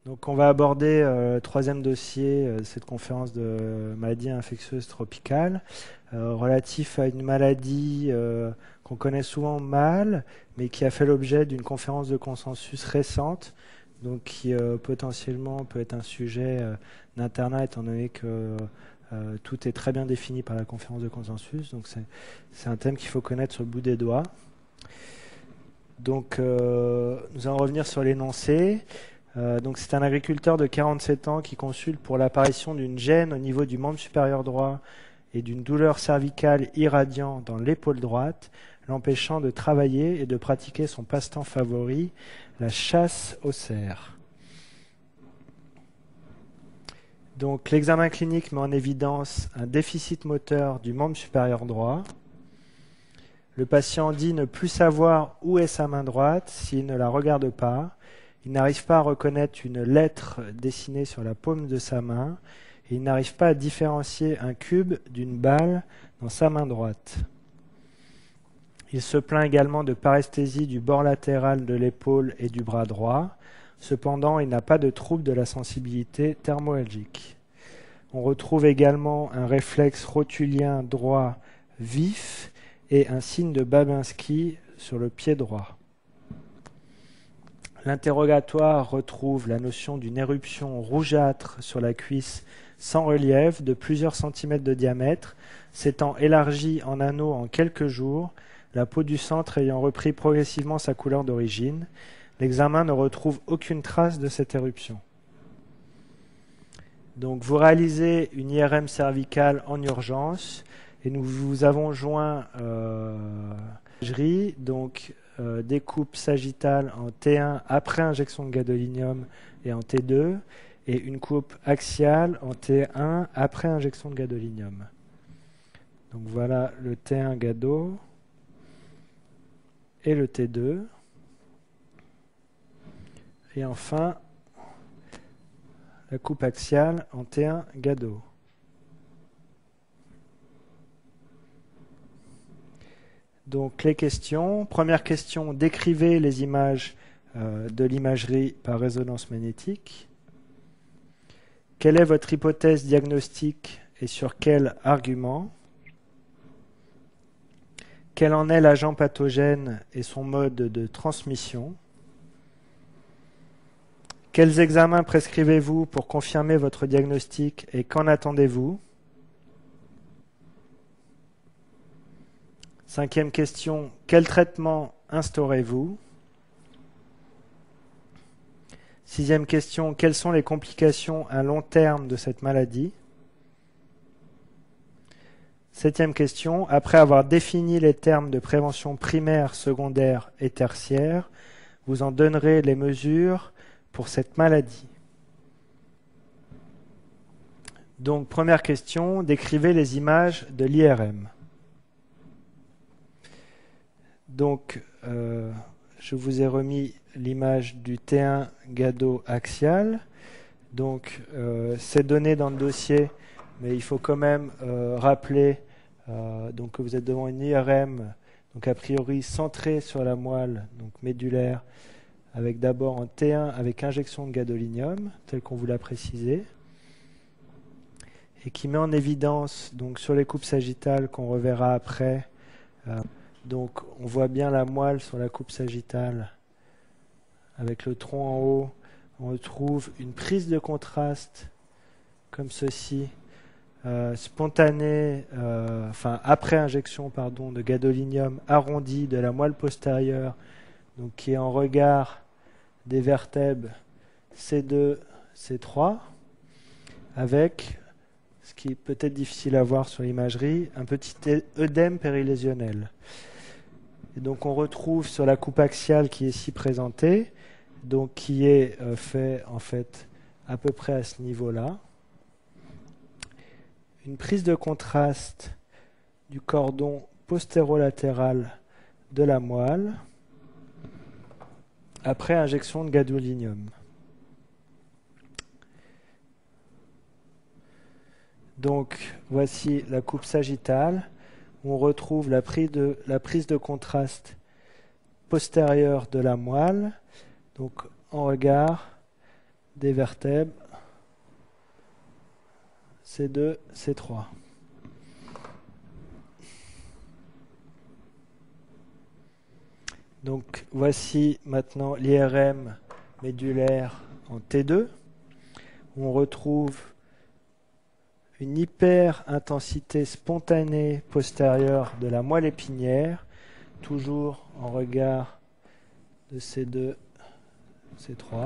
Donc on va aborder le troisième dossier de cette conférence de maladies infectieuses tropicales, relatif à une maladie qu'on connaît souvent mal, mais qui a fait l'objet d'une conférence de consensus récente, donc qui potentiellement peut être un sujet d'internat, étant donné que tout est très bien défini par la conférence de consensus. Donc c'est un thème qu'il faut connaître sur le bout des doigts. Donc nous allons revenir sur l'énoncé. Donc c'est un agriculteur de 47 ans qui consulte pour l'apparition d'une gêne au niveau du membre supérieur droit et d'une douleur cervicale irradiant dans l'épaule droite, l'empêchant de travailler et de pratiquer son passe-temps favori, la chasse au cerf. Donc l'examen clinique met en évidence un déficit moteur du membre supérieur droit. Le patient dit ne plus savoir où est sa main droite s'il ne la regarde pas. Il n'arrive pas à reconnaître une lettre dessinée sur la paume de sa main et il n'arrive pas à différencier un cube d'une balle dans sa main droite. Il se plaint également de paresthésie du bord latéral de l'épaule et du bras droit. Cependant, il n'a pas de trouble de la sensibilité thermoalgique. On retrouve également un réflexe rotulien droit vif et un signe de Babinski sur le pied droit. L'interrogatoire retrouve la notion d'une éruption rougeâtre sur la cuisse sans relief de plusieurs centimètres de diamètre, s'étant élargie en anneau en quelques jours, la peau du centre ayant repris progressivement sa couleur d'origine. L'examen ne retrouve aucune trace de cette éruption. Donc vous réalisez une IRM cervicale en urgence et nous vous avons joint donc découpe sagittale en T1 après injection de gadolinium et en T2 et une coupe axiale en T1 après injection de gadolinium. Donc voilà le T1 gado et le T2. Et enfin la coupe axiale en T1 gado. Donc les questions. Première question, décrivez les images de l'imagerie par résonance magnétique. Quelle est votre hypothèse diagnostique et sur quel argument? Quel en est l'agent pathogène et son mode de transmission? Quels examens prescrivez-vous pour confirmer votre diagnostic et qu'en attendez-vous? Cinquième question, quel traitement instaurez-vous? Sixième question, quelles sont les complications à long terme de cette maladie? Septième question, après avoir défini les termes de prévention primaire, secondaire et tertiaire, vous en donnerez les mesures pour cette maladie. Donc, première question, décrivez les images de l'IRM. Donc, je vous ai remis l'image du T1 gado axial. Donc, c'est donné dans le dossier, mais il faut quand même rappeler donc, que vous êtes devant une IRM, donc a priori centrée sur la moelle, donc médulaire, avec d'abord en T1 avec injection de gadolinium, tel qu'on vous l'a précisé, et qui met en évidence donc sur les coupes sagittales qu'on reverra après. Donc on voit bien la moelle sur la coupe sagittale avec le tronc en haut. On retrouve une prise de contraste comme ceci, spontanée, après injection de gadolinium arrondi de la moelle postérieure, donc qui est en regard des vertèbres C2, C3, avec, ce qui est peut-être difficile à voir sur l'imagerie, un petit œdème périlésionnel. Et donc on retrouve sur la coupe axiale qui est ici présentée, donc qui est fait en fait à peu près à ce niveau-là, une prise de contraste du cordon postérolatéral de la moelle après injection de gadolinium. Donc voici la coupe sagittale. On retrouve la prise de contraste postérieure de la moelle, donc en regard des vertèbres C2, C3. Donc voici maintenant l'IRM médulaire en T2. On retrouve une hyper-intensité spontanée postérieure de la moelle épinière, toujours en regard de C2, C3.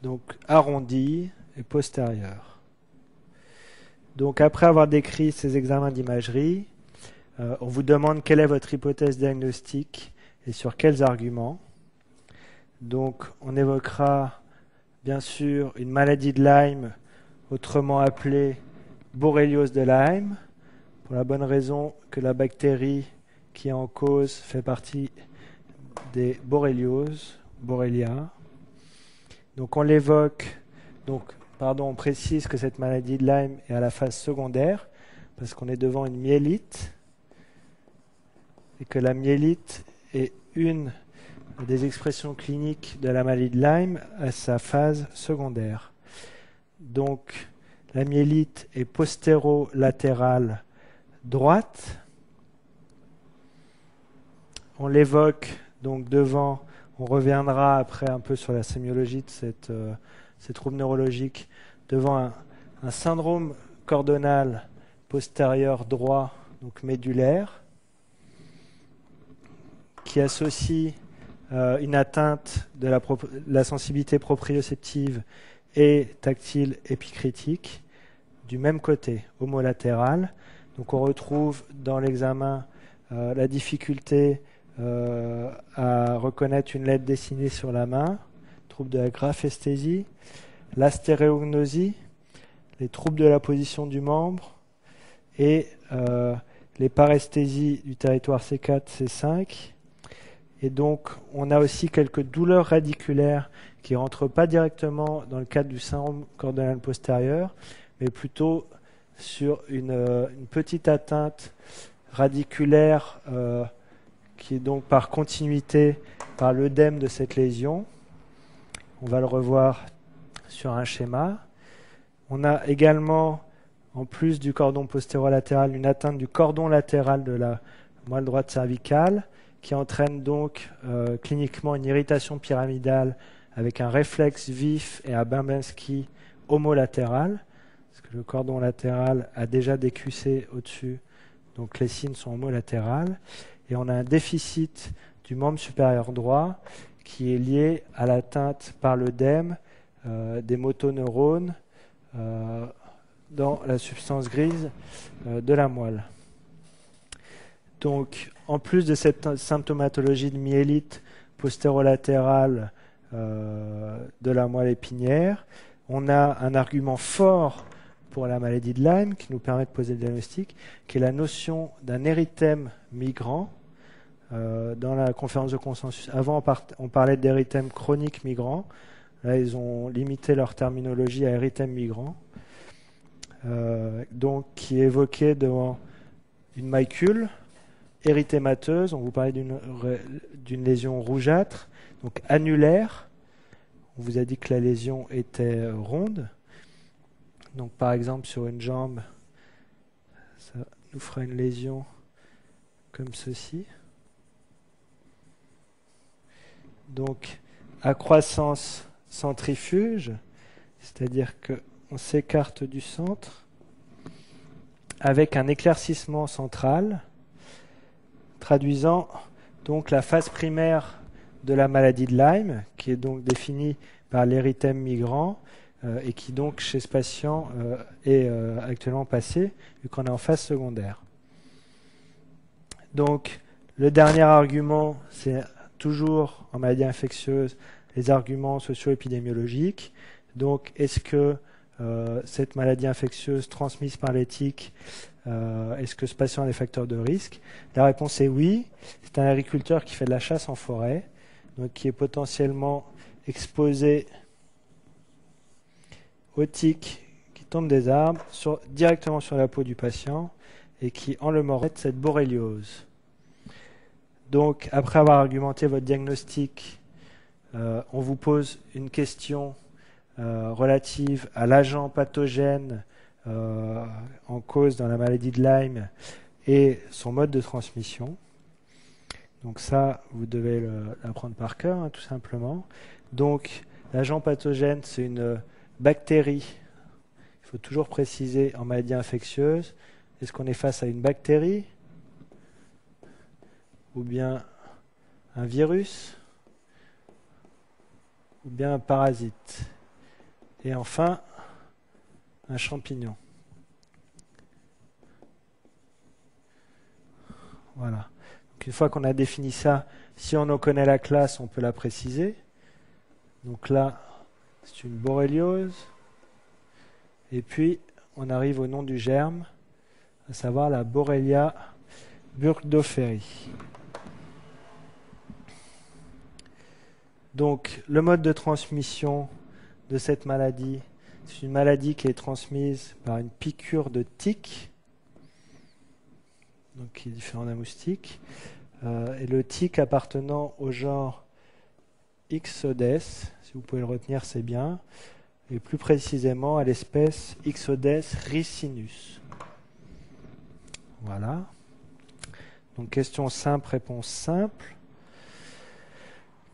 Donc arrondi et postérieur. Donc après avoir décrit ces examens d'imagerie, on vous demande quelle est votre hypothèse diagnostique et sur quels arguments. Donc on évoquera bien sûr une maladie de Lyme, autrement appelée borréliose de Lyme, pour la bonne raison que la bactérie qui est en cause fait partie des borrélioses, Borrelia. Donc on l'évoque, on précise que cette maladie de Lyme est à la phase secondaire, parce qu'on est devant une myélite, et que la myélite est une des expressions cliniques de la maladie de Lyme à sa phase secondaire. Donc la myélite est postérolatérale droite. On l'évoque donc devant, on reviendra après un peu sur la sémiologie de ces troubles neurologiques, devant un syndrome cordonal postérieur droit, donc médulaire, qui associe une atteinte de la sensibilité proprioceptive et tactile épicritique du même côté, homolatéral. Donc on retrouve dans l'examen la difficulté à reconnaître une lettre dessinée sur la main, troubles de la graphesthésie, l'astéréognosie, les troubles de la position du membre et les paresthésies du territoire C4, C5. Et donc, on a aussi quelques douleurs radiculaires qui ne rentrent pas directement dans le cadre du syndrome cordonal postérieur, mais plutôt sur une petite atteinte radiculaire qui est donc par continuité par l'œdème de cette lésion. On va le revoir sur un schéma. On a également, en plus du cordon postérolatéral, une atteinte du cordon latéral de la moelle droite cervicale, qui entraîne donc cliniquement une irritation pyramidale avec un réflexe vif et un Babinski homolatéral, parce que le cordon latéral a déjà des QC au-dessus, donc les signes sont homolatérales. Et on a un déficit du membre supérieur droit qui est lié à l'atteinte par l'œdème des motoneurones dans la substance grise de la moelle. Donc, en plus de cette symptomatologie de myélite postérolatérale de la moelle épinière, on a un argument fort pour la maladie de Lyme qui nous permet de poser le diagnostic, qui est la notion d'un érythème migrant. Dans la conférence de consensus, avant on parlait d'érythème chronique migrant. Là, ils ont limité leur terminologie à érythème migrant, donc qui est évoqué devant une macule érythémateuse. On vous parlait d'une lésion rougeâtre, donc annulaire. On vous a dit que la lésion était ronde. Donc par exemple sur une jambe, ça nous fera une lésion comme ceci. Donc accroissance centrifuge, c'est-à-dire qu'on s'écarte du centre avec un éclaircissement central, traduisant donc la phase primaire de la maladie de Lyme, qui est donc définie par l'érythème migrant et qui donc chez ce patient est actuellement passé, vu qu'on est en phase secondaire. Donc le dernier argument, c'est toujours en maladie infectieuse les arguments socio-épidémiologiques. Donc est-ce que cette maladie infectieuse transmise par les tiques, est-ce que ce patient a des facteurs de risque? La réponse est oui. C'est un agriculteur qui fait de la chasse en forêt, donc qui est potentiellement exposé aux tiques qui tombent des arbres directement sur la peau du patient et qui, en le mordant, cette borréliose. Donc, après avoir argumenté votre diagnostic on vous pose une question relative à l'agent pathogène en cause dans la maladie de Lyme et son mode de transmission. Donc ça, vous devez l'apprendre par cœur, hein, tout simplement. Donc, l'agent pathogène, c'est une bactérie. Il faut toujours préciser en maladie infectieuse. Est-ce qu'on est face à une bactérie ou bien un virus ou bien un parasite? Et enfin, un champignon. Voilà. Donc une fois qu'on a défini ça, si on en connaît la classe, on peut la préciser. Donc là, c'est une borréliose. Et puis, on arrive au nom du germe, à savoir la Borrelia burgdorferi. Donc, le mode de transmission de cette maladie, c'est une maladie qui est transmise par une piqûre de tique, donc qui est différent d'un moustique, et le tique appartenant au genre Ixodes, si vous pouvez le retenir, c'est bien, et plus précisément à l'espèce Ixodes ricinus. Voilà. Donc question simple, réponse simple.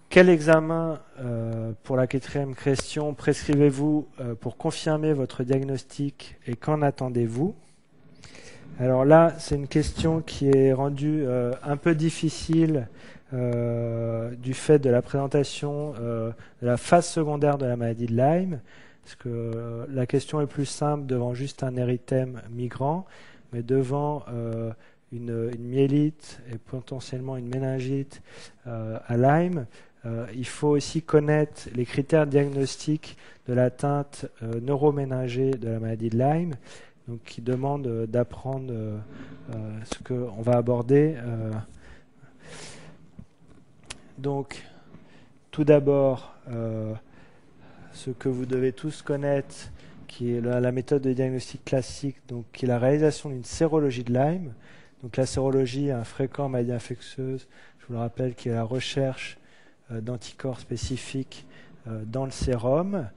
Quel examen, pour la 4e question, prescrivez-vous pour confirmer votre diagnostic et qu'en attendez-vous? Alors là, c'est une question qui est rendue un peu difficile du fait de la présentation de la phase secondaire de la maladie de Lyme, parce que la question est plus simple devant juste un érythème migrant, mais devant une myélite et potentiellement une méningite à Lyme, il faut aussi connaître les critères diagnostiques de l'atteinte neuroméningée de la maladie de Lyme, donc qui demande d'apprendre ce qu'on va aborder. Donc, tout d'abord, ce que vous devez tous connaître, qui est la méthode de diagnostic classique, donc qui est la réalisation d'une sérologie de Lyme. Donc la sérologie est un fréquent maladie infectieuse, je vous le rappelle, qui est la recherche d'anticorps spécifiques dans le sérum,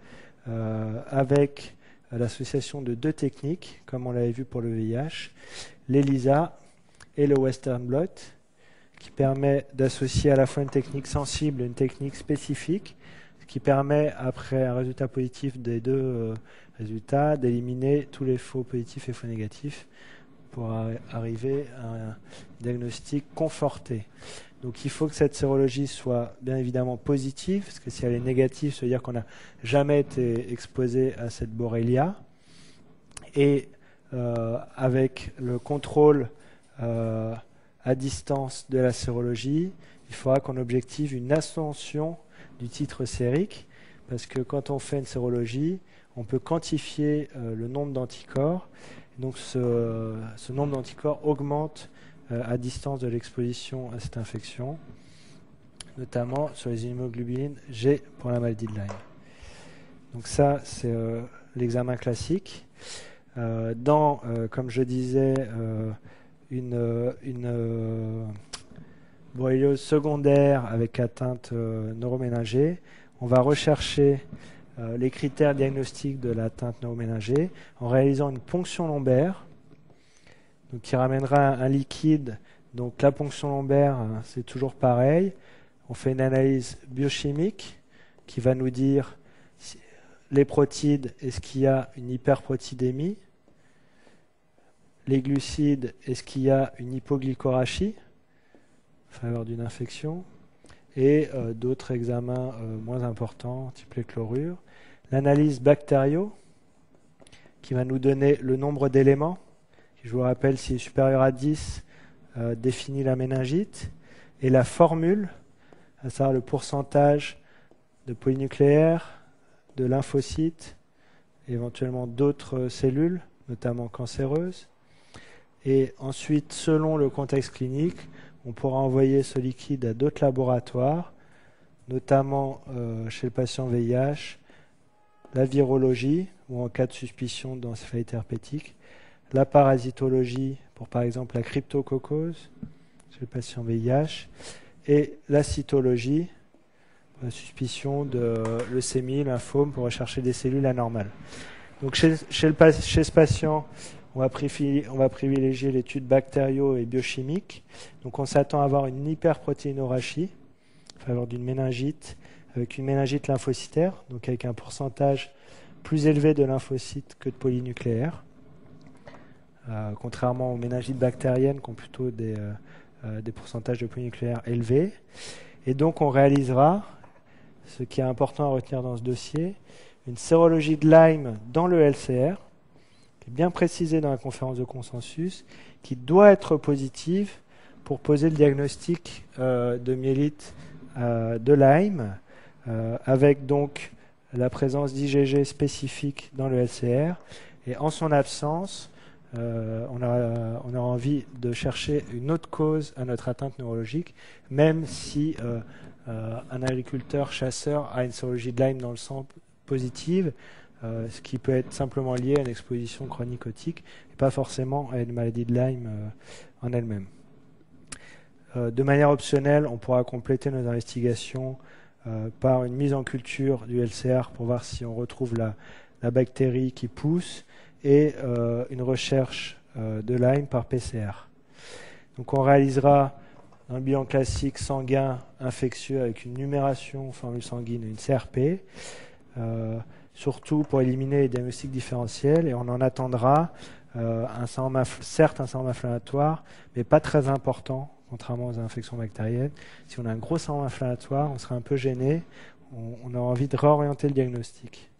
avec l'association de 2 techniques, comme on l'avait vu pour le VIH, l'ELISA et le Western blot, qui permet d'associer à la fois une technique sensible et une technique spécifique, ce qui permet, après un résultat positif des 2 résultats, d'éliminer tous les faux positifs et faux négatifs pour arriver à un diagnostic conforté. Donc il faut que cette sérologie soit bien évidemment positive, parce que si elle est négative, ça veut dire qu'on n'a jamais été exposé à cette Borrelia. Et avec le contrôle à distance de la sérologie, il faudra qu'on objective une ascension du titre sérique, parce que quand on fait une sérologie, on peut quantifier le nombre d'anticorps. Donc ce nombre d'anticorps augmente à distance de l'exposition à cette infection, notamment sur les immunoglobulines G pour la maladie de Lyme. Donc ça, c'est l'examen classique. Comme je disais, une borréliose secondaire avec atteinte neuroméningée, on va rechercher les critères diagnostiques de l'atteinte neuroméningée en réalisant une ponction lombaire, donc qui ramènera un liquide. Donc la ponction lombaire, c'est toujours pareil. On fait une analyse biochimique qui va nous dire les protides, est-ce qu'il y a une hyperprotidémie, les glucides, est-ce qu'il y a une hypoglycorachie en faveur d'une infection, et d'autres examens moins importants, type les chlorures. L'analyse bactério, qui va nous donner le nombre d'éléments, qui, je vous rappelle, s'il est supérieur à 10, définit la méningite, et la formule, à savoir le pourcentage de polynucléaires, de lymphocytes, et éventuellement d'autres cellules, notamment cancéreuses. Et ensuite, selon le contexte clinique, on pourra envoyer ce liquide à d'autres laboratoires, notamment chez le patient VIH, la virologie, ou en cas de suspicion d'encéphalite herpétique, la parasitologie, pour par exemple la cryptococcose, chez le patient VIH, et la cytologie, suspicion de leucémie, lymphome, pour rechercher des cellules anormales. Donc chez ce patient, on va privilégier l'étude bactério- et biochimique. Donc on s'attend à avoir une hyperprotéinorachie en faveur d'une méningite, avec une méningite lymphocytaire, donc avec un pourcentage plus élevé de lymphocytes que de polynucléaires, contrairement aux méningites bactériennes qui ont plutôt des pourcentages de polynucléaires élevés. Et donc on réalisera, ce qui est important à retenir dans ce dossier, une sérologie de Lyme dans le LCR, qui est bien précisée dans la conférence de consensus, qui doit être positive pour poser le diagnostic de myélite de Lyme, avec donc la présence d'IgG spécifique dans le LCR. Et en son absence, on aura envie de chercher une autre cause à notre atteinte neurologique, même si un agriculteur chasseur a une sérologie de Lyme dans le sang positive, ce qui peut être simplement lié à une exposition chronique otique, et pas forcément à une maladie de Lyme en elle-même. De manière optionnelle, on pourra compléter nos investigations par une mise en culture du LCR pour voir si on retrouve la bactérie qui pousse, et une recherche de Lyme par PCR. Donc on réalisera un bilan classique sanguin infectieux avec une numération formule sanguine et une CRP, surtout pour éliminer les diagnostics différentiels, et on en attendra certes un syndrome inflammatoire, mais pas très important, contrairement aux infections bactériennes. Si on a un gros syndrome inflammatoire, on sera un peu gêné, on aura envie de réorienter le diagnostic.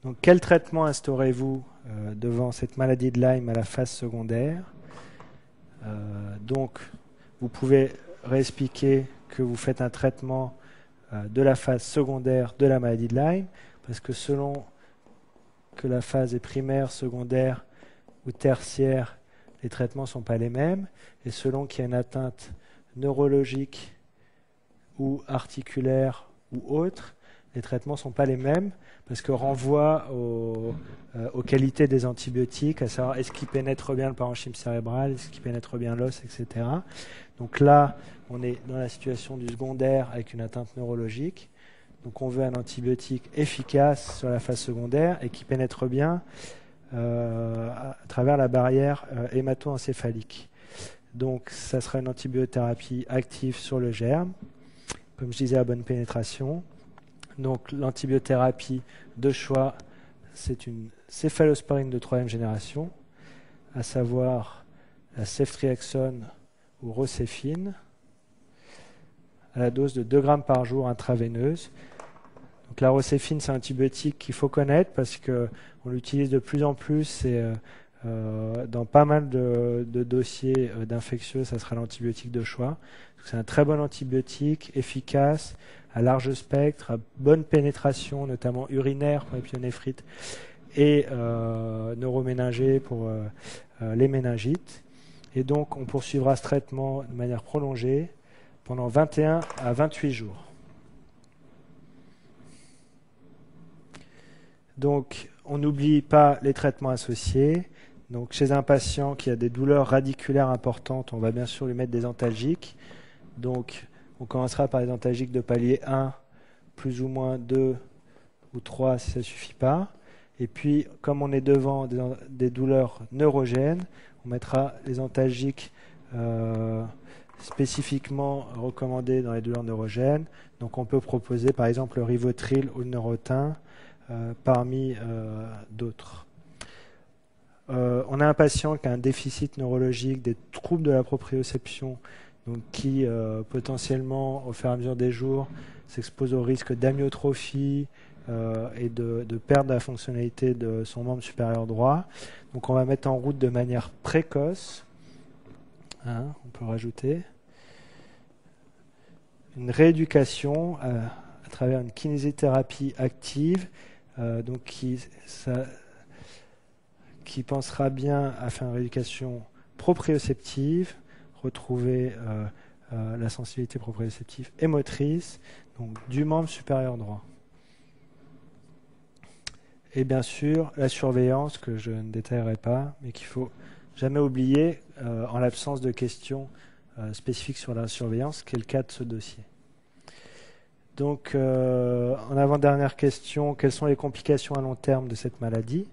Donc, quel traitement instaurez-vous devant cette maladie de Lyme à la phase secondaire? Donc, vous pouvez réexpliquer que vous faites un traitement de la phase secondaire de la maladie de Lyme, parce que selon que la phase est primaire, secondaire ou tertiaire, les traitements ne sont pas les mêmes, et selon qu'il y a une atteinte neurologique ou articulaire ou autre, les traitements ne sont pas les mêmes, parce que renvoie aux qualités des antibiotiques, à savoir est-ce qu'ils pénètrent bien le parenchyme cérébral, est-ce qu'ils pénètrent bien l'os, etc. Donc là, on est dans la situation du secondaire avec une atteinte neurologique. Donc on veut un antibiotique efficace sur la phase secondaire et qui pénètre bien à travers la barrière hémato-encéphalique. Donc ça sera une antibiothérapie active sur le germe, comme je disais, à bonne pénétration. Donc l'antibiothérapie de choix, c'est une céphalosporine de 3e génération, à savoir la ceftriaxone ou rocéfine, à la dose de 2 grammes par jour intraveineuse. Donc la rocéfine, c'est un antibiotique qu'il faut connaître parce qu'on l'utilise de plus en plus, et dans pas mal de dossiers d'infectieux, ça sera l'antibiotique de choix. C'est un très bon antibiotique, efficace, à large spectre, à bonne pénétration, notamment urinaire pour les pyélonéphrite et neuroméningée pour les méningites. Et donc on poursuivra ce traitement de manière prolongée pendant 21 à 28 jours. Donc on n'oublie pas les traitements associés. Donc chez un patient qui a des douleurs radiculaires importantes, on va bien sûr lui mettre des antalgiques. Donc on commencera par les antalgiques de palier 1, plus ou moins 2 ou 3 si ça ne suffit pas. Et puis, comme on est devant des douleurs neurogènes, on mettra les antalgiques spécifiquement recommandés dans les douleurs neurogènes. Donc on peut proposer par exemple le Rivotril ou le Neurontin parmi d'autres. On a un patient qui a un déficit neurologique, des troubles de la proprioception, donc qui potentiellement, au fur et à mesure des jours, s'expose au risque d'amyotrophie et de perte de la fonctionnalité de son membre supérieur droit. Donc on va mettre en route de manière précoce, on peut rajouter, une rééducation à travers une kinésithérapie active, donc qui pensera bien à faire une rééducation proprioceptive, retrouver la sensibilité proprioceptive et motrice, donc du membre supérieur droit. Et bien sûr, la surveillance, que je ne détaillerai pas, mais qu'il ne faut jamais oublier en l'absence de questions spécifique sur la surveillance, qui est le cas de ce dossier. Donc, en avant-dernière question, quelles sont les complications à long terme de cette maladie?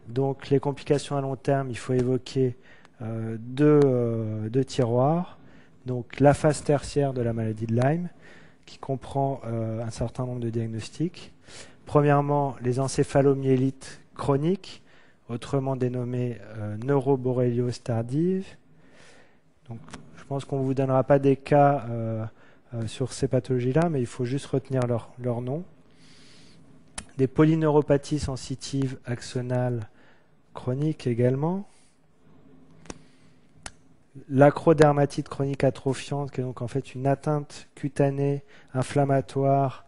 Donc, les complications à long terme, il faut évoquer deux tiroirs. Donc, la phase tertiaire de la maladie de Lyme, qui comprend un certain nombre de diagnostics. Premièrement, les encéphalomyélites chroniques, autrement dénommées neuroborréliose tardive. Donc, je pense qu'on ne vous donnera pas des cas sur ces pathologies-là, mais il faut juste retenir leur nom. Des polyneuropathies sensitives axonales chroniques également. L'acrodermatite chronique atrophiante, qui est donc en fait une atteinte cutanée inflammatoire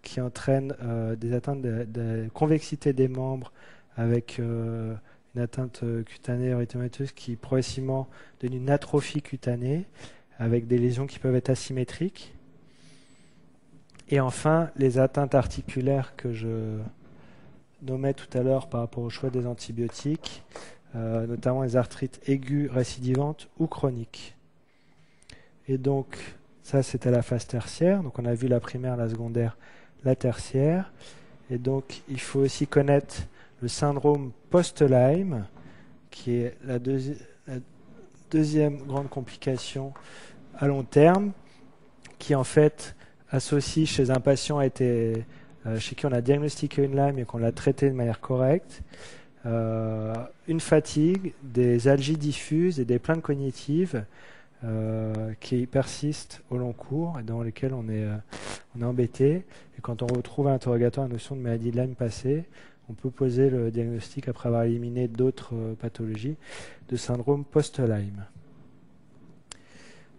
qui entraîne des atteintes de convexité des membres avec une atteinte cutanée érythémateuse qui progressivement donne une atrophie cutanée avec des lésions qui peuvent être asymétriques. Et enfin, les atteintes articulaires que je nommais tout à l'heure par rapport au choix des antibiotiques, notamment les arthrites aiguës, récidivantes ou chroniques. Et donc, ça c'était la phase tertiaire. Donc on a vu la primaire, la secondaire, la tertiaire. Et donc, il faut aussi connaître le syndrome post-Lyme, qui est la deuxième grande complication à long terme, qui en fait associe chez un patient chez qui on a diagnostiqué une Lyme et qu'on l'a traité de manière correcte, une fatigue, des algies diffuses et des plaintes cognitives qui persistent au long cours et dans lesquelles on est embêté. Et quand on retrouve à l'interrogatoire la notion de maladie de Lyme passée, on peut poser le diagnostic après avoir éliminé d'autres pathologies de syndrome post-Lyme.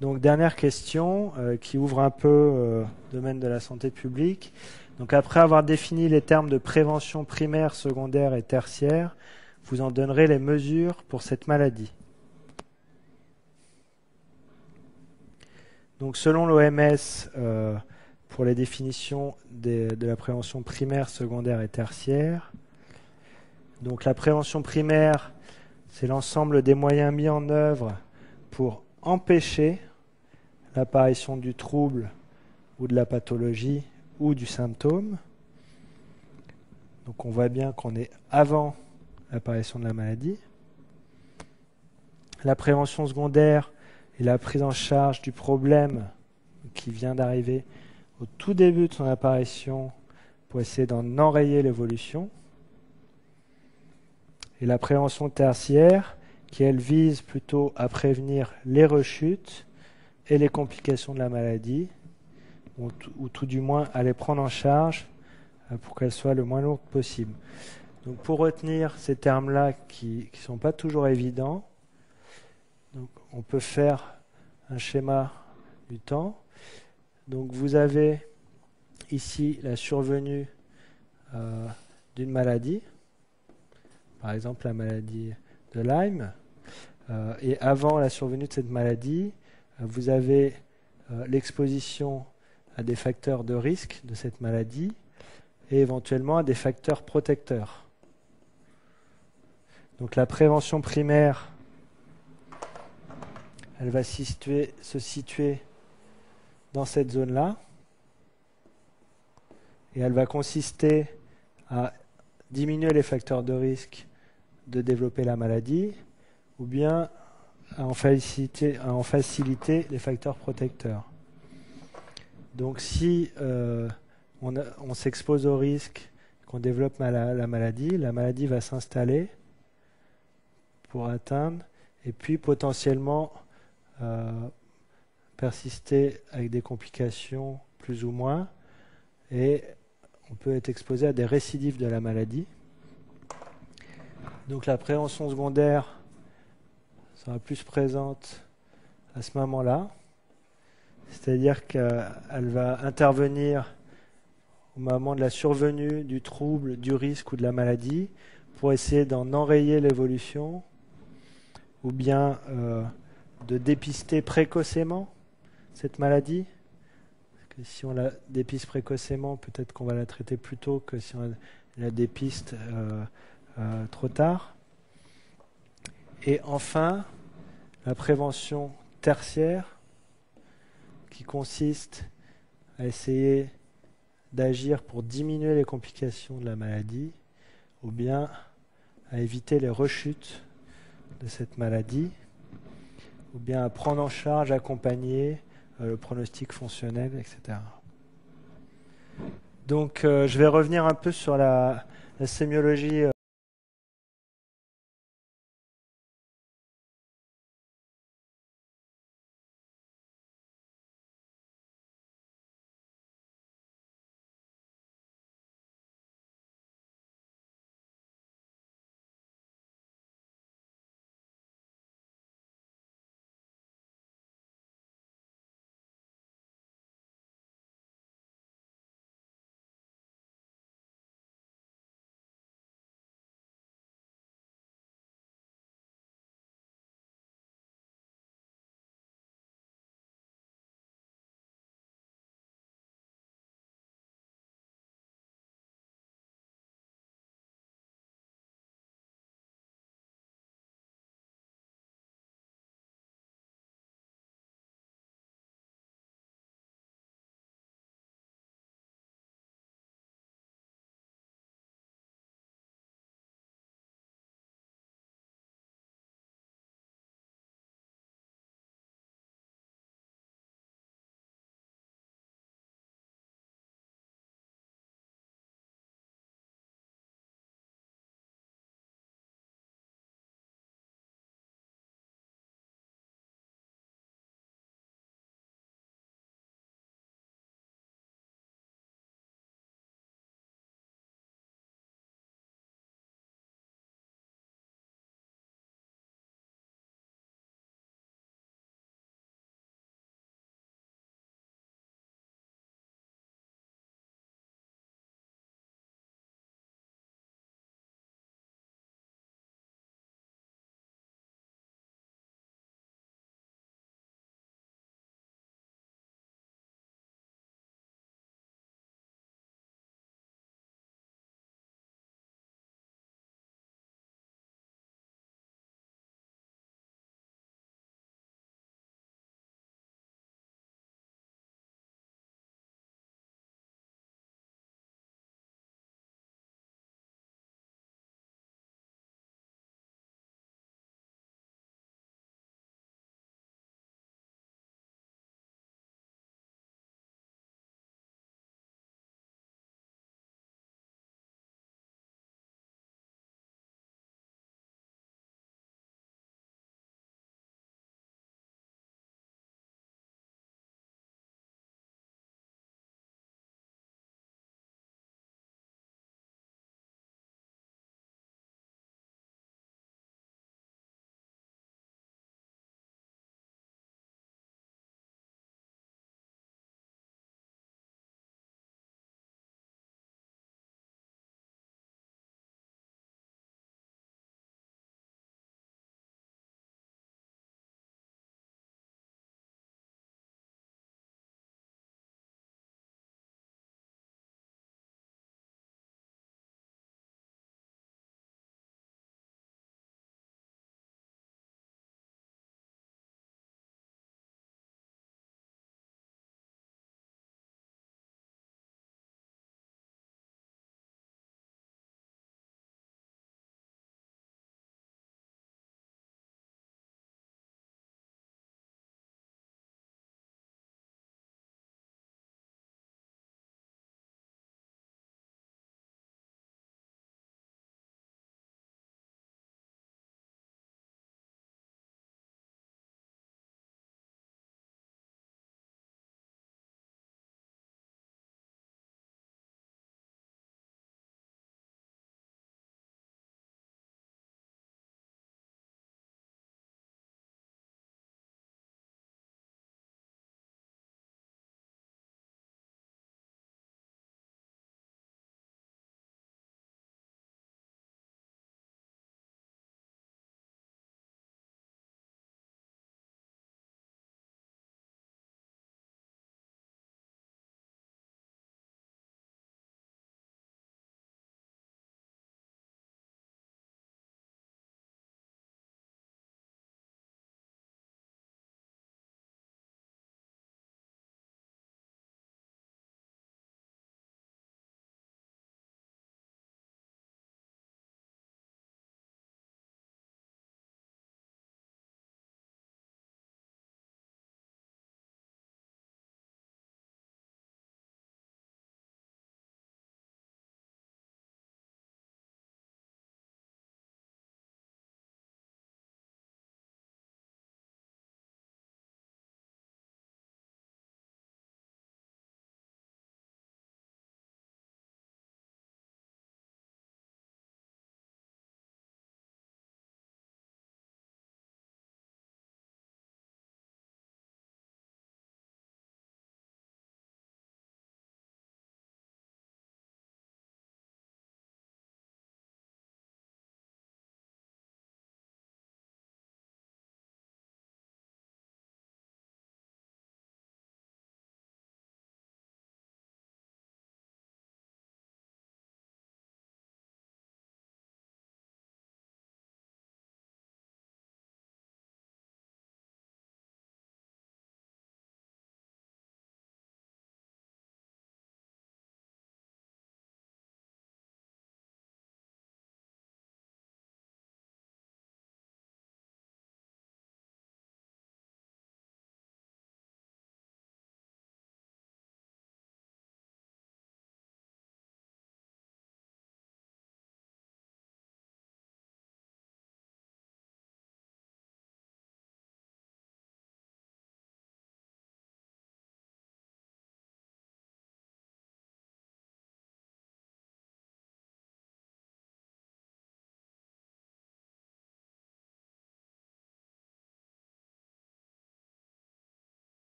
Donc, dernière question qui ouvre un peu le domaine de la santé publique. Donc, après avoir défini les termes de prévention primaire, secondaire et tertiaire, vous en donnerez les mesures pour cette maladie. Donc, selon l'OMS, pour les définitions de la prévention primaire, secondaire et tertiaire, donc la prévention primaire, c'est l'ensemble des moyens mis en œuvre pour empêcher l'apparition du trouble ou de la pathologie ou du symptôme. Donc on voit bien qu'on est avant l'apparition de la maladie. La prévention secondaire est la prise en charge du problème qui vient d'arriver au tout début de son apparition pour essayer d'en enrayer l'évolution. Et la prévention tertiaire, qui elle vise plutôt à prévenir les rechutes et les complications de la maladie, ou tout du moins à les prendre en charge pour qu'elles soient le moins lourdes possible. Donc pour retenir ces termes-là qui ne sont pas toujours évidents, donc on peut faire un schéma du temps. Donc vous avez ici la survenue d'une maladie, par exemple la maladie de Lyme, et avant la survenue de cette maladie, vous avez l'exposition à des facteurs de risque de cette maladie et éventuellement à des facteurs protecteurs. Donc la prévention primaire, elle va se situer dans cette zone-là et elle va consister à diminuer les facteurs de risque de développer la maladie ou bien à en faciliter les facteurs protecteurs. Donc si on s'expose au risque qu'on développe la maladie va s'installer pour atteindre et puis potentiellement persister avec des complications plus ou moins et on peut être exposé à des récidives de la maladie. Donc la prévention secondaire sera plus présente à ce moment-là, c'est-à-dire qu'elle va intervenir au moment de la survenue du trouble, du risque ou de la maladie pour essayer d'en enrayer l'évolution ou bien de dépister précocement cette maladie. Parce que si on la dépiste précocement, peut-être qu'on va la traiter plus tôt que si on la dépiste trop tard. Et enfin, la prévention tertiaire qui consiste à essayer d'agir pour diminuer les complications de la maladie ou bien à éviter les rechutes de cette maladie ou bien à prendre en charge, accompagner le pronostic fonctionnel, etc. Donc je vais revenir un peu sur la sémiologie